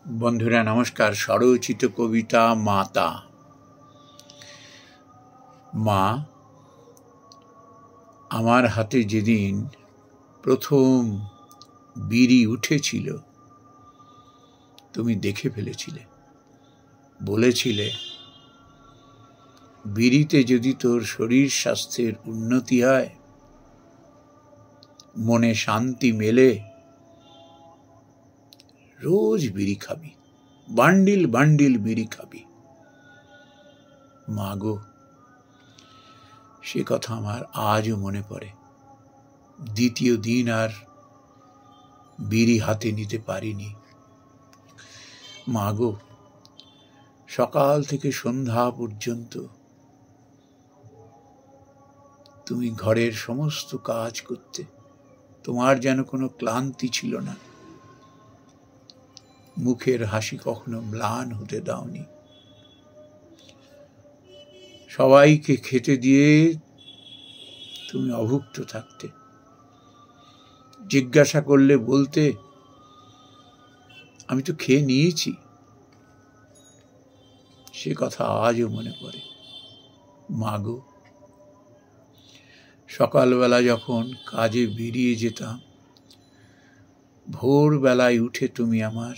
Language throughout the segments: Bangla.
বন্ধুরা নমস্কার। স্বরচিত কবিতা মাতা। মা, আমার হাতে যেদিন প্রথম বিড়ি উঠেছিল তুমি দেখে ফেলেছিলে, বলেছিলে বিড়িতে যদি তোর শরীর স্বাস্থ্যের উন্নতি হয়, মনে শান্তি মেলে, রোজ বিড়ি খাবি, বান্ডিল বান্ডিল বিড়ি খাবি। মা গো, সে কথা আমার আজও মনে পড়ে। দ্বিতীয় দিন আর বিড়ি হাতে নিতে পারিনি। মা গো, সকাল থেকে সন্ধ্যা পর্যন্ত তুমি ঘরের সমস্ত কাজ করতে, তোমার যেন কোনো ক্লান্তি ছিল না। মুখের হাসি কখনো ম্লান হতে দাওনি। সবাইকে খেতে দিয়ে তুমি অভুক্ত থাকতে। জিজ্ঞাসা করলে বলতে, আমি তো খেয়ে নিয়েছি। সে কথা আজও মনে পড়ে। মা গো, সকালবেলা যখন কাজে বেরিয়ে যেতাম, ভোরবেলায় উঠে তুমি আমার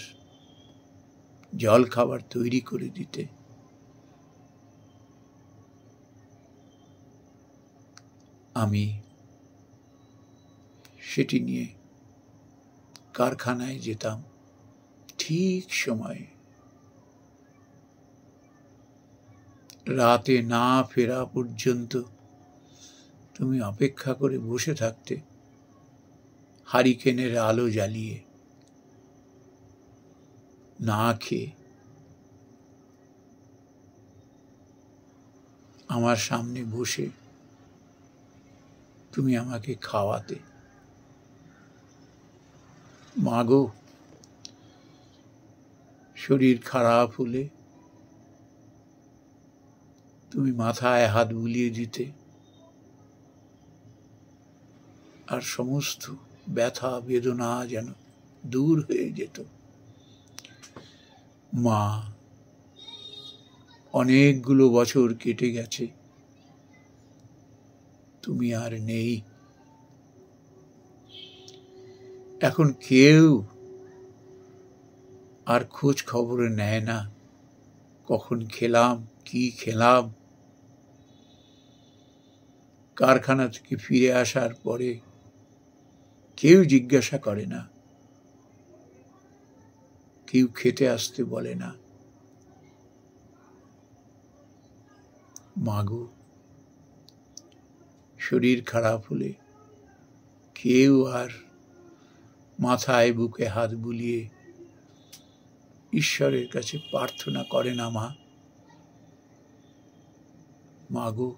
জল খাবার তৈরি করে দিতে। আমি সেটি নিয়ে কারখানায় যেতাম ঠিক সময়ে। রাতে না ফেরা পর্যন্ত তুমি অপেক্ষা করে বসে থাকতে, হারিকেনের আলো জ্বালিয়ে, না খেয়ে। আমার সামনে বসে তুমি আমাকে খাওয়াতে। মা গো, শরীর খারাপ হলে তুমি মাথায় হাত বুলিয়ে দিতে, আর সমস্ত ব্যথা বেদনা যেন দূর হয়ে যেত। মা, অনেকগুলো বছর কেটে গেছে, তুমি আর নেই। এখন কেউ আর খোঁজ খবর নেয় না, কখন খেলাম, কি খেলাম। কারখানা থেকে ফিরে আসার পরে কেউ জিজ্ঞাসা করে না, কেউ খেতে আসতে বলে না। মা গো, শরীর খারাপ হলে কেউ আর মাথায় বুকে হাত বুলিয়ে ঈশ্বরের কাছে প্রার্থনা করে না। মা গো,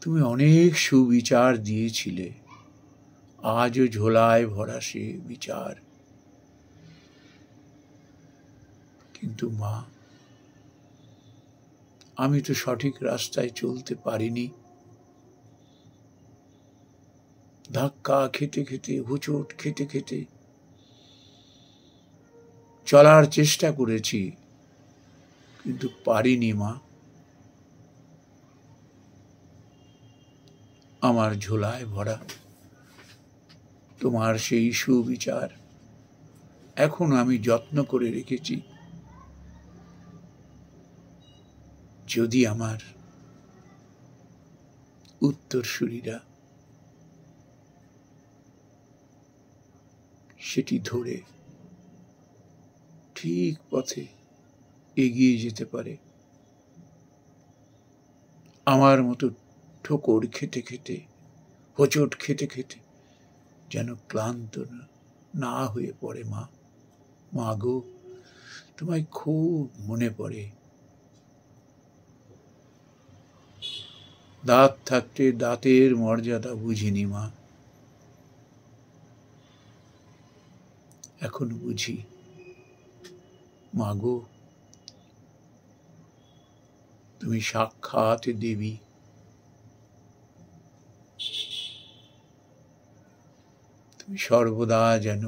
তুমি অনেক সুবিচার দিয়েছিলে, আজও ঝোলায় ভরা সে বিচার। কিন্তু মা, আমি তো সঠিক রাস্তায় চলতে পারিনি। ধাক্কা খেতে খেতে, হোঁচট খেতে খেতে চলার চেষ্টা করেছি, কিন্তু পারিনি। মা, আমার ঝোলায় ভরা তোমার সেই সুবিচার এখন আমি যত্ন করে রেখেছি। যদি আমার উত্তরসূরিরা সেটি ধরে ঠিক পথে এগিয়ে যেতে পারে, আমার মতো ঠোকর খেতে খেতে, হোঁচট খেতে খেতে যেন ক্লান্ত না হয়ে পড়ে। মা গো, তোমায় খুব মনে পড়ে। দাঁত থাকতে দাঁতের মর্যাদা বুঝিনি মা, এখন বুঝি। মা গো, তুমি সাক্ষাৎ দেবী। তুমি সর্বদা যেন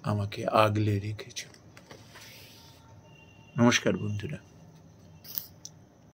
আমাকে আগলে রেখেছ। নমস্কার বন্ধুরা।